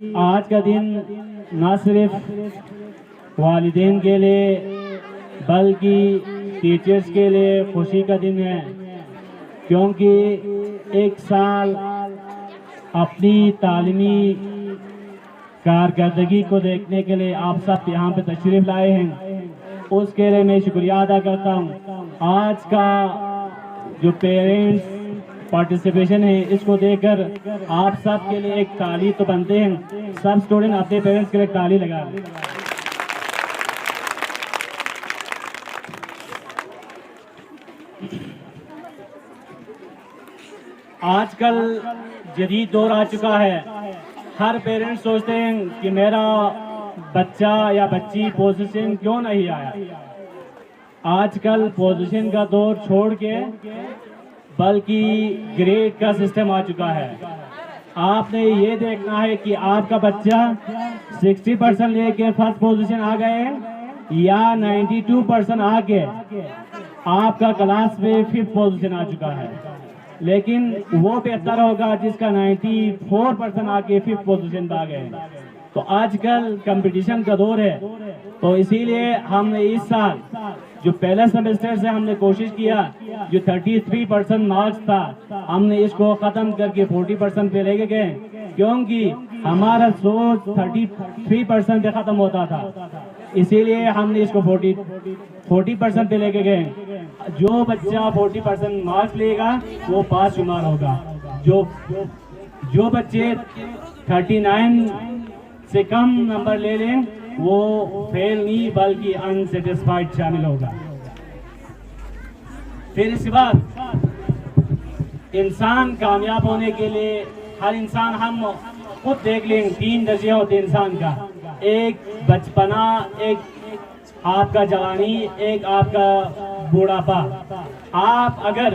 आज का दिन न सिर्फ वालिदैन के लिए बल्कि टीचर्स के लिए खुशी का दिन है, क्योंकि एक साल अपनी तालीमी कारकर्दगी को देखने के लिए आप सब यहाँ पे तशरीफ़ लाए हैं। उसके लिए मैं शुक्रिया अदा करता हूँ। आज का जो पेरेंट्स पार्टिसिपेशन है, इसको देखकर आप सब के लिए एक ताली तो बनते हैं। सब स्टूडेंट अपने पेरेंट्स के लिए ताली लगा दें। आजकल जदीद दौर आ चुका है। हर पेरेंट्स सोचते हैं कि मेरा बच्चा या बच्ची पोजीशन क्यों नहीं आया। आजकल पोजीशन का दौर छोड़ के बल्कि ग्रेड का सिस्टम आ चुका है। आपने ये देखना है कि आपका बच्चा 60% लेके फर्स्ट पोजीशन आ गए या 92% आके आपका क्लास में 5th पोजीशन आ चुका है। लेकिन वो बेहतर होगा जिसका 94% आके 5th पोजीशन पे आ गए। तो आजकल कंपटीशन का दौर है, तो इसीलिए हमने इस साल जो पहले सेमेस्टर से हमने कोशिश किया, जो 33% मार्क्स था, हमने इसको ख़त्म करके 40% पे लेके गए, क्योंकि हमारा सोच 33% पे ख़त्म होता था। इसीलिए हमने इसको 40% पे लेके गए। जो बच्चा 40% मार्क्स लेगा वो पास शुमार होगा। जो बच्चे 39 से कम नंबर ले लें वो फेल नहीं बल्कि अनसेटिस्फाइड शामिल होगा। फिर इसके बाद इंसान कामयाब होने के लिए हर इंसान, हम खुद देख लें 3 दर्जे होते इंसान का, एक बचपना, एक आपका जवानी, एक आपका बूढ़ापा। आप अगर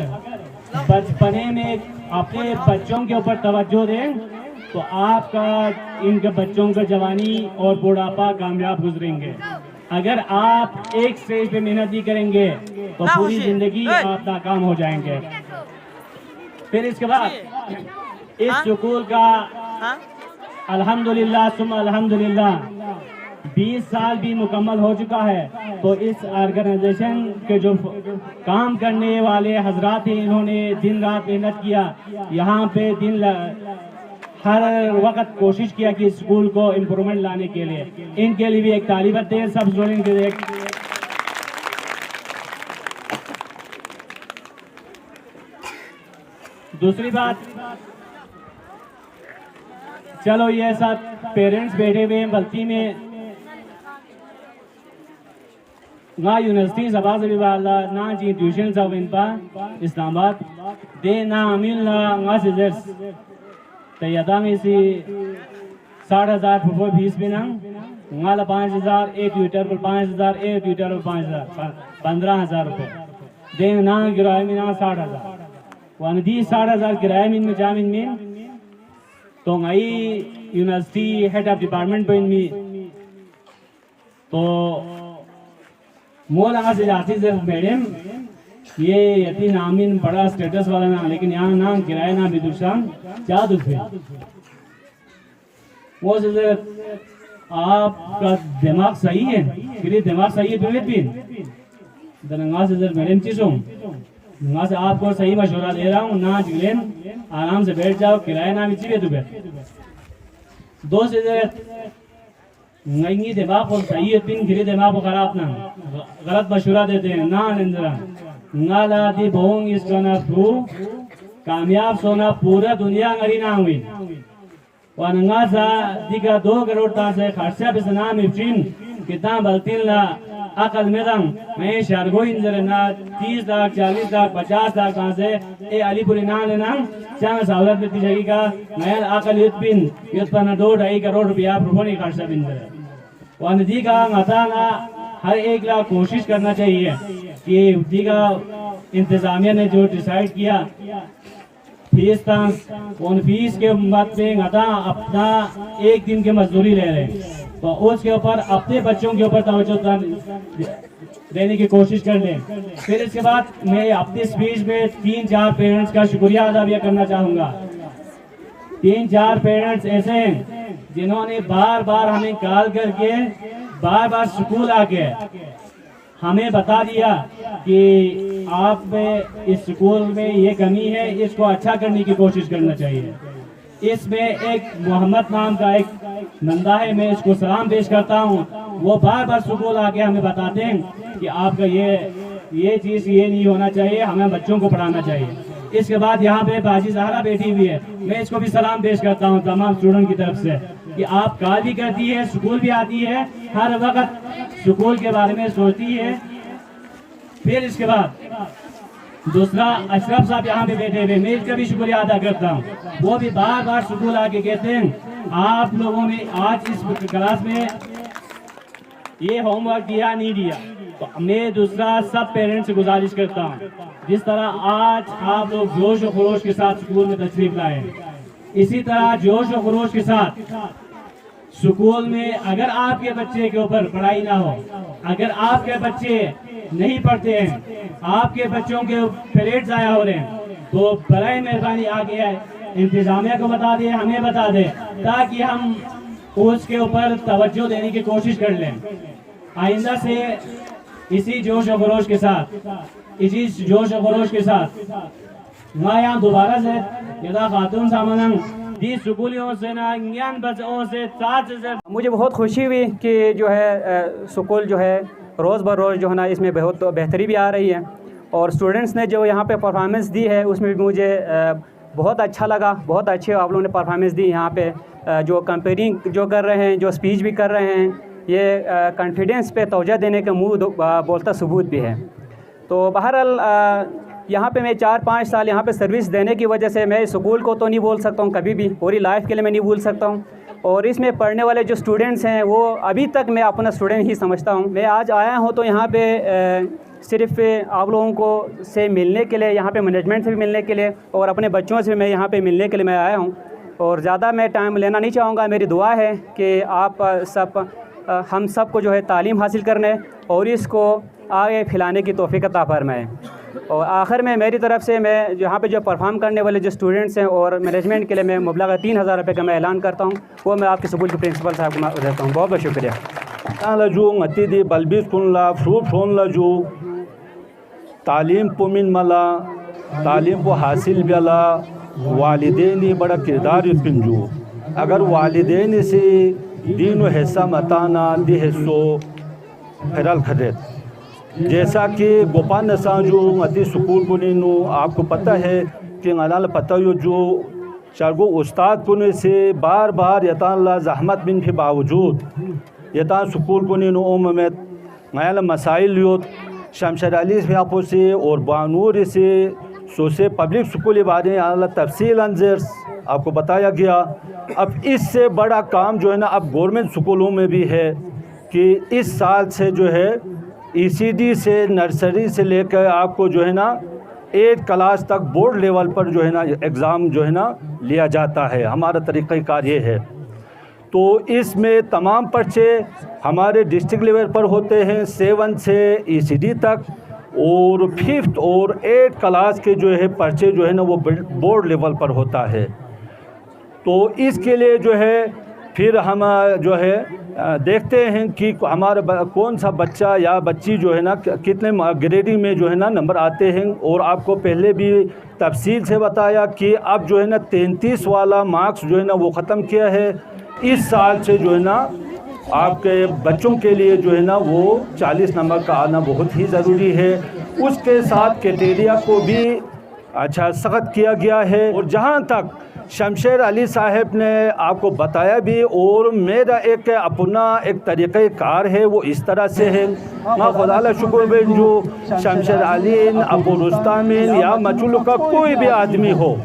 बचपने में अपने बच्चों के ऊपर तवज्जो दें तो आपका इनके बच्चों का जवानी और बुढ़ापा कामयाब गुजरेंगे। अगर आप एक स्टेज पे मेहनत नहीं करेंगे तो पूरी जिंदगी आप नाकाम हो जाएंगे। फिर इसके बाद इस स्कूल का अल्हम्दुलिल्लाह सुम्मा अल्हम्दुलिल्लाह 20 साल भी मुकम्मल हो चुका है। तो इस ऑर्गेनाइजेशन के जो काम करने वाले हजरात हैं, इन्होंने दिन रात मेहनत किया। यहाँ पे हर वक्त कोशिश किया कि स्कूल को इम्प्रूवमेंट लाने के लिए। इनके लिए भी एक ताली बजते हैं सब स्टूडेंट के लिए। दूसरी बात, चलो ये सब पेरेंट्स बैठे हुए हैं बल्कि में ना यूनिवर्सिटी सभा से भी वाला ना जी ट्यूशन सब इन पर इस्लामाबाद दे ना अमील ना सीजर्स तैयादा में सी 60,000 फीस भी ना 5,000 एक ट्विटर पर 5,000 एक ट्विटर पर 5,000 15,000 रुपये दे ना किराए में ना 60,000 वन दी 60,000 किराए में जामिन में तो नई यूनिवर्सिटी हेड ऑफ डिपार्टमेंट पर इनमें तो मोल आज जाती से मैडम ये यति नामिन बड़ा स्टेटस वाला ना, लेकिन यहाँ ना किराया ना विदुषान क्या दुख है। वो आपका दिमाग सही है, फिर दिमाग सही है तो भी दरंगा से मैडम चीज़ हूँ वहाँ से आपको सही मशवरा दे रहा हूँ ना जिलेन आराम से बैठ जाओ, किराया ना बिची तुम्हें दो से नई दिमाग को सही है, तीन गिरे दिमाग को खराब ना गलत मशवरा देते हैं ना निंदरा नाला दी बोंग इस गाना थ्रू कामयाब सोना पूरा दुनिया गरी ना हुई वनंगा सा दिगा 2 करोड़ ता से खर्चा बिसना मिफ्चिन कितना बलतिन ला अकल में दंग मैं शारगो इंजर ना 30 लाख 40 लाख 50 लाख कहाँ से ए अलीपुरी ना लेना चांग सावलत में तिजगी का मैं अकल युद्ध पर 2-2.5 करोड़ रुपया प्रोफोनी खर्चा बिंजर वन दी का मता ना हर 1 लाख कोशिश करना चाहिए कि दी का इंतजामिया ने जो डिसाइड किया फीस था उन फीस के मत में गदा अपना 1 दिन की मजदूरी ले रहे हैं, तो उसके ऊपर अपने बच्चों के ऊपर तवज्जो देने की कोशिश कर लें। फिर इसके बाद मैं अपनी स्पीच में 3-4 पेरेंट्स का शुक्रिया अदा भी करना चाहूँगा। 3-4 पेरेंट्स ऐसे हैं जिन्होंने बार बार हमें कॉल करके बार बार स्कूल आके हमें बता दिया कि आप में इस स्कूल में ये कमी है, इसको अच्छा करने की कोशिश करना चाहिए। इसमें एक मोहम्मद नाम का एक नंदा है, मैं इसको सलाम पेश करता हूँ। वो बार बार स्कूल आके हमें बताते हैं कि आपका ये चीज़ ये नहीं होना चाहिए, हमें बच्चों को पढ़ाना चाहिए। इसके बाद यहाँ पे बाजी ज़हरा बैठी हुई है, मैं इसको भी सलाम पेश करता हूँ तमाम स्टूडेंट की तरफ से कि आप कॉल भी करती है, स्कूल भी आती है, हर वक्त स्कूल के बारे में सोचती है। फिर इसके बाद दूसरा अशरफ साहब यहाँ पे बैठे हुए, मैं इसका भी शुक्रिया अदा करता हूँ। वो भी बार बार स्कूल आके कहते हैं आप लोगों ने आज इस क्लास में ये होमवर्क दिया नहीं दिया। तो मैं दूसरा सब पेरेंट्स से गुजारिश करता हूँ, जिस तरह आज आप लोग जोश और खरोश के साथ स्कूल में तशरीफ लाए, इसी तरह जोश और खरोश के साथ स्कूल में अगर आपके बच्चे के ऊपर पढ़ाई ना हो, अगर आपके बच्चे नहीं पढ़ते हैं, आपके बच्चों के पीरियड ज़ाया हो रहे हैं, तो बराए मेहरबानी आगे इंतजामिया को बता दें, हमें बता दें, ताकि हम उसके ऊपर तवज्जो देने की कोशिश कर लें। आइंदा से इसी जोश और खरोश के साथ, इसी जोश और खरोश के साथ मैं यहाँ दोबारा से यदा खातून सामान दी स्कूलियों से ना ज्ञान बच्चों से साथ। मुझे बहुत खुशी हुई कि जो है स्कूल जो है रोज़ बर रोज़ जो है ना इसमें बहुत बेहतरी भी आ रही है, और स्टूडेंट्स ने जो यहाँ पे परफॉर्मेंस दी है उसमें भी मुझे बहुत अच्छा लगा। बहुत अच्छे आप लोगों ने परफॉर्मेंस दी यहाँ पे, जो कंपेयरिंग जो कर रहे हैं, जो स्पीच भी कर रहे हैं, ये कॉन्फिडेंस पे तवज्जो देने का मुँह बोलता सबूत भी है। तो बहरहाल यहाँ पे मैं 4-5 साल यहाँ पे सर्विस देने की वजह से मैं स्कूल को तो नहीं बोल सकता हूँ कभी भी, पूरी लाइफ के लिए मैं नहीं भूल सकता हूँ। और इसमें पढ़ने वाले जो स्टूडेंट्स हैं वो अभी तक मैं अपना स्टूडेंट ही समझता हूँ। मैं आज आया हूँ तो यहाँ पे सिर्फ आप लोगों को से मिलने के लिए, यहाँ पे मैनेजमेंट से भी मिलने के लिए, और अपने बच्चों से मैं यहाँ पे मिलने के लिए मैं आया हूँ। और ज़्यादा मैं टाइम लेना नहीं चाहूँगा। मेरी दुआ है कि आप सब हम सब को जो है तालीम हासिल करने और इसको आगे फैलाने की तौफीक अता फरमाए। और आखिर में मेरी तरफ से मैं यहाँ पे जो परफॉर्म करने वाले जो स्टूडेंट्स हैं और मैनेजमेंट के लिए मैं मुबलगा 3000 रुपये का मैं ऐलान करता हूँ, वो मैं आपके स्कूल के प्रिंसिपल साहब को देता हूँ। बहुत बहुत शुक्रिया। लजू मतीदी बलबीस कुनला फ्रूट फोन लजू तालीम पुमिन मला तालीम को हासिल बिला वालिदैन बड़ा किरदार पिंजू। अगर वालिदैन से दीन हिस्सा मताना दी हिस्सो फिरल खरीद, जैसा कि गोपाल नसाजू मती स्कूल पुनिनु आपको पता है कि अनाल पता हो जो चारगो उस्ताद पुने से बार बार यतान जहमत बिन के बावजूद यतान स्कूल पुनिनु ओम में नयाल मसाइल योत शमशेर अली व्यापो से और बानूर से सोसे पब्लिक स्कूल बारे तफसील अंजर आपको बताया गया। अब इससे बड़ा काम जो है ना अब गवर्नमेंट स्कूलों में भी है कि इस साल से जो है ECD से नर्सरी से लेकर आपको जो है ना 8 क्लास तक बोर्ड लेवल पर जो है ना एग्ज़ाम जो है ना लिया जाता है। हमारा तरीक़ाकार ये है। तो इसमें तमाम पर्चे हमारे डिस्ट्रिक्ट लेवल पर होते हैं 7 से ECD तक, और 5th और 8 क्लास के जो है पर्चे जो है ना वो बोर्ड लेवल पर होता है। तो इसके लिए जो है फिर हम जो है देखते हैं कि हमारा कौन सा बच्चा या बच्ची जो है ना कितने ग्रेडिंग में जो है ना नंबर आते हैं। और आपको पहले भी तफसील से बताया कि अब जो है ना 33 वाला मार्क्स जो है ना वो ख़त्म किया है। इस साल से जो है ना आपके बच्चों के लिए जो है ना वो 40 नंबर का आना बहुत ही ज़रूरी है। उसके साथ क्राइटेरिया को भी अच्छा सख्त किया गया है। और जहाँ तक शमशेर अली साहब ने आपको बताया भी, और मेरा एक अपना एक तरीक़ाकार है वो इस तरह से है। मैं खुदा शुक्र बिन जो शमशेर अली अबू रुस्तामिन या मचुल का कोई भी आदमी हो,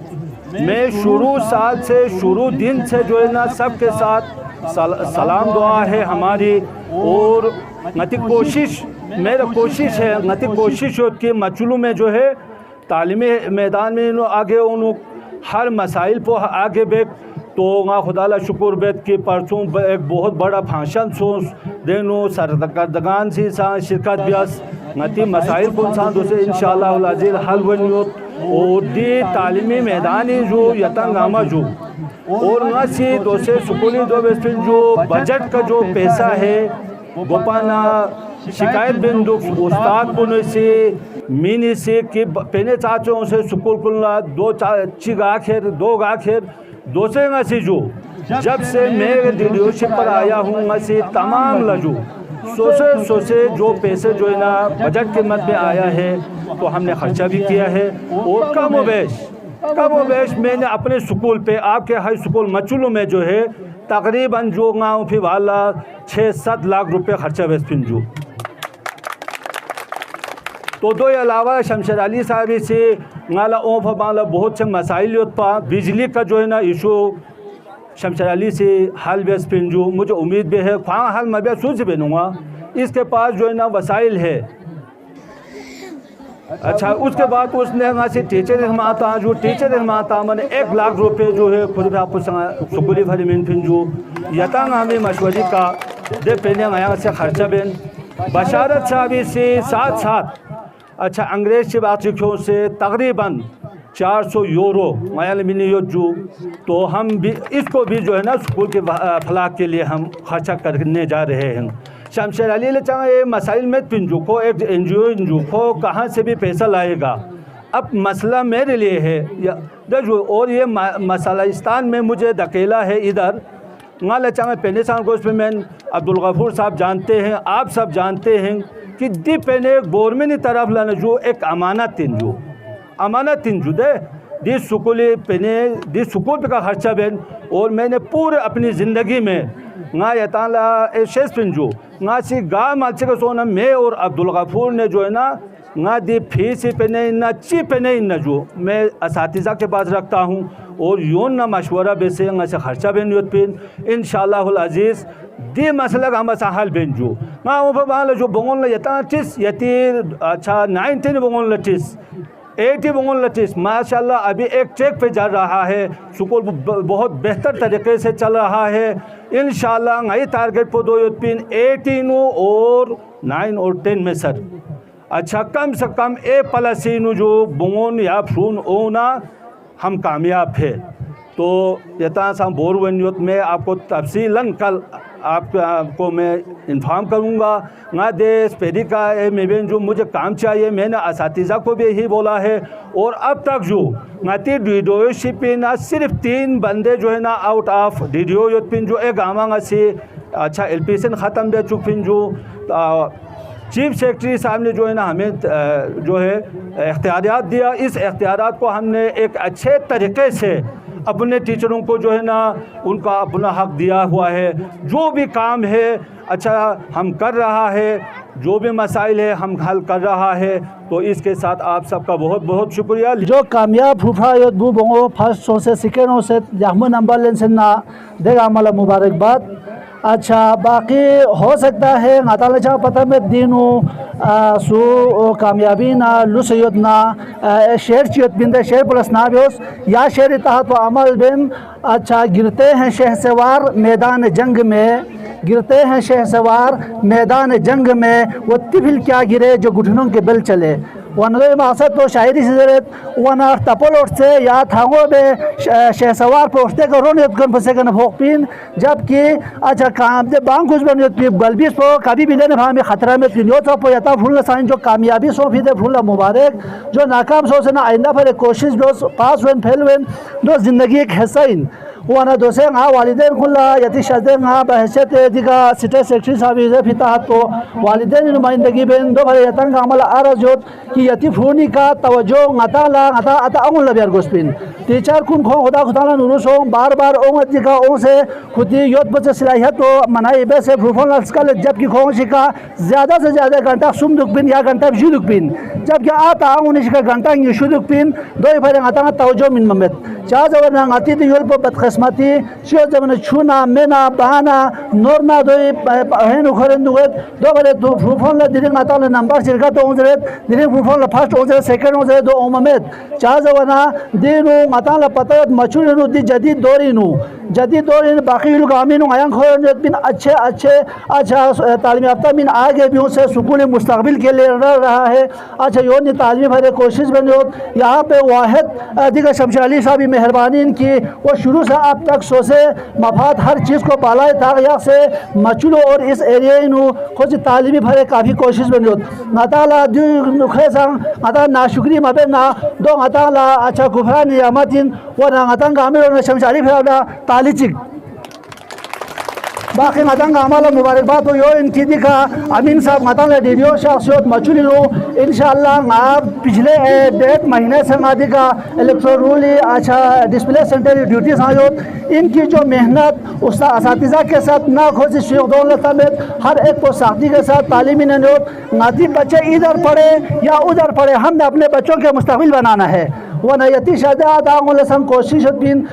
मैं शुरू साल से शुरू दिन से जो है ना सबके साथ सलाम दुआ है हमारी। और नती कोशिश मेरा कोशिश है नती कोशिश हो कि मचलू में जो है तालीमी मैदान में आगे उन हर मसाइल पर आगे बेक। तो वहाँ खुदा शुक्र बेत की परसों एक बहुत बड़ा भाषण सो देनो सरकर्दगान से शिरकत ब्यास नती मसाइल को से इंशाअल्लाह अज़ीज़ हल बनियो। और दी तालीमी मैदानी जो यतंगामा जो और नसी दोसे स्कूली दो बेस्पिन जो बजट का जो पैसा है गोपाना शिकायत बिंदु उस्ताद पुने से मिनी से कि पेने चाचों से स्कूल कुलना दो चिगाखेर दो गाखेर दोसे नसी जो जब से मैं लीडरशिप पर आया हूँ नसी तमाम लजू सोचे जो पैसे जो है ना बजट के मद में आया है तो हमने खर्चा भी किया है और कम वेश मैंने अपने स्कूल पे आपके हाई स्कूल मचुलू में जो है तकरीबन जो गाँव फिर वाला 6-7 लाख रुपए खर्चा वेस पिंजू तो दो अलावा शमशेर अली साहब से माला ओफ माला बहुत से मसाइल पा बिजली का जो है ना इशू शमशेर अली से हल बेस पिंजू मुझे उम्मीद भी है ख्वां हल मैं सूझ बनूँगा इसके पास जो है ना वसाइल है। अच्छा उसके बाद उसने यहाँ से टीचर रहमाता जो टीचर रहमाता मैंने 1 लाख रुपए जो है खुद आपको स्कूली फरीमिन पिंजू यतांग हमें मशवरी का दे पहले यहाँ से खर्चा बेन बशारत साहब से साथ अच्छा अंग्रेज से बात सीखों से तकरीबन 400 यूरो मायाल मिनीजू तो हम भी इसको भी जो है ना स्कूल के फलाह के लिए हम खर्चा करने जा रहे हैं। शमशेर अली ले चाहे मसाइल में पिंजू को एक एनजीओ को कहाँ से भी पैसा लाएगा अब मसला मेरे लिए है और ये मसलास्तान में मुझे धकेला है इधर माला चाहे पेनेसान गोस्टमैन अब्दुल गफूर साहब जानते हैं आप सब जानते हैं कि दी पेने गवर्नमेंट की तरफ लाना जो एक अमानत तिंजू दे दी स्कूली पेने दी स्कूल पे का खर्चा बेन और मैंने पूरे अपनी ज़िंदगी में ना यताला शेष पिंजू ना सी गा मालचे का सोना मैं और अब्दुल गफूर ने जो है ना दी फीस पेने ना ची पेने ना जो मैं असातिज़ा के पास रखता हूँ और यून ना मशवरा बेसे ना से खर्चा बेन युत पिन इंशाअल्लाहुल अज़ीज़ दी मसला का हम हल बेंजू ना वो जो बंगोल यता टिस यती अच्छा 19 बंगोल लटिस 80 बंगोल लटिस माशाल्लाह अभी एक चेक पे जा रहा है स्कूल बहुत बेहतर तरीके से चल रहा है इंशाअल्लाह नई टारगेट पर 18 और 9 और 10 में सर अच्छा कम से कम A+ जो बंगोन या फून ओना हम कामयाब है तो यता सा बोरवन्योत में आपको तफसीलन कल आपको मैं इन्फॉर्म करूँगा ना देश पेरी का मेबेन जो मुझे काम चाहिए मैंने असातिज़ा को भी यही बोला है और अब तक जो नाती लीडरशिप ना सिर्फ 3 बंदे जो है ना आउट ऑफ वीडियो पिन जो एक आवांगा से अच्छा एलपीएसन ख़त्म बे चुपिन जो चीफ सेक्रेटरी साहब ने जो है ना हमें जो है इख्तियारात दिया इस इख्तियारात को हमने एक अच्छे तरीके से अपने टीचरों को जो है ना उनका अपना हक दिया हुआ है जो भी काम है अच्छा हम कर रहा है जो भी मसाइल है हम हल कर रहा है तो इसके साथ आप सबका बहुत बहुत शुक्रिया जो कामयाब फूफा बू बंगो फर्स्ट हो से सेकेंड हो से जहमद नंबर लेन से ना देगा मला मुबारकबाद अच्छा बाकी हो सकता है नाताला चाह पता में दिनू सो कामयाबी ना लुसयत ना शेर चियत बिंदे शेर प्लस ना बेस या शेर तहत अमल बिन अच्छा गिरते हैं शहसवार मैदान जंग में गिरते हैं शहसवार मैदान जंग में वो तिफिल क्या गिरे जो घुटनों के बल चले वनरे मासत तो शायरी से जरूरत वना तपल उठते या थांगो में शहसवार पे उठते का रोन यत्कन फंसे का नफोकपिन जबकि अच्छा काम जब बांग कुछ बन यत्कि गलबी सो कभी भी लेने भाग में खतरा में तिनियो तो पो यता फूल साइन जो कामयाबी सो फिर फूल मुबारक जो नाकाम सो से ना आइंदा पर कोशिश दोस्त पास वन फेल वन दोस्त जिंदगी एक हिस्सा इन वाना दोसे हाँ वालिदैन खुला यति शजदेन हाँ बहसियत दिगा सिटे सेक्रेटरी साहब इधर फिता तो वालिदैन नुमाइंदगी बेन दो भले यतन का अमल आरजोत कि यति फूनी का तवज्जो ngata ata अंगुल लबियार गोस्पिन टीचर कुन खो खुदा खुदाला नुरुसो बार बार ओंग दिगा ओंग से खुदी योत बच्चे सिलाहियत तो मनाई बे से फुफन लस्कल जबकि खो शिका ज़्यादा से ज़्यादा घंटा सुम दुखबिन या घंटा भी दुखबिन जबकि आता उन्हें शिका घंटा युशु दुखबिन दो भले ngata तवज्जो मिन ममेत चार जबर ngati तो योल पर बदकिस्मती सियो जबर छुना मेना बहाना नोरना दो हेन उखरन दो भले तो फुफन ल दिरिंग ngata ल नंबर सिरका तो ओंग दिरिंग फुफन ल फर्स्ट ओंग सेकंड ओंग दो ओममेत चार जबर दिनु ngata ल पता मचुरनु दी जदीद दोरिनु जदीद दौर इन बाकी गामीन आयन खोज बिन अच्छे अच्छा तालीम याफ्ता बिन आगे भी उनसे सुकून मुस्तकबिल के लिए रह रहा है। अच्छा यो ने तालीम भरे कोशिश बन यहाँ पे वाहिद दिगर शमशा अली साहब की मेहरबानी इनकी वो शुरू से अब तक सोचे मफाद हर चीज़ को पाला था से मचलो और इस एरिया इन खुद तालीमी भरे काफ़ी कोशिश बन नताला नता नाशुक्री मबे ना दो नताला अच्छा गुफरा नियामतिन वो नतंग गामिर शमशा अली फेरा तालिचिक बाकी मतंग आमाला मुबारकबाद हो यो इनकी दिखा अमीन साहब मतंग डीडीओ शख्सियत मचुली लो इंशाअल्लाह पिछले 1.5 महीने से मादी का इलेक्ट्रो रूल अच्छा डिस्प्ले सेंटर ड्यूटी सायोत इनकी जो मेहनत उस असातिज़ा के साथ ना खोज शेख दौलत में हर एक को साथी के साथ तालीमी नोट नाती बच्चे इधर पढ़े या उधर पढ़े हमने अपने बच्चों के मुस्तकबिल बनाना है वो नयती शादात आंगोल संग कोशिश बिन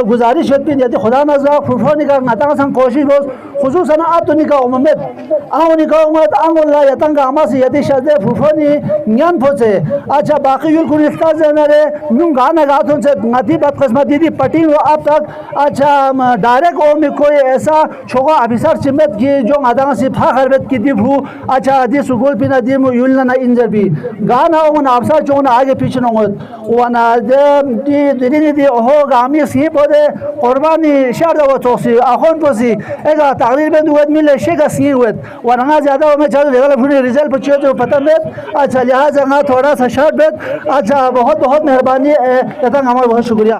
गुजारिश बिन यदि खुदा नजर फुफो निका नता संग कोशिश बोस खुसूसन आप तो निका उम्मत आंगो निका उम्मत आंगोल ला यतंग आमा से यदि शादे फुफो नि न्यान फोसे अच्छा बाकी युल कुन इफ्ता जनरे नुम गाना गाथुन से नती बदकिस्मती दी पटी हो अब तक अच्छा डायरेक्ट ओ में कोई ऐसा छोगा ऑफिसर चिमत की जो आदा से फाखरबत की दिफू अच्छा दी सुगुल पिना दी युल ना इंजर भी गाना उन अफसर जो आगे पीछे नोत wana dini di oho gami si pode qurbani shar da tosi akhon posi ega taqriban wed mil shega si wed wana zyada में चल लेवल फुनी रिजल्ट पूछे तो पता में अच्छा लिहाजा ना थोड़ा सा शॉर्ट बेट अच्छा बहुत बहुत मेहरबानी तक हमारा बहुत शुक्रिया।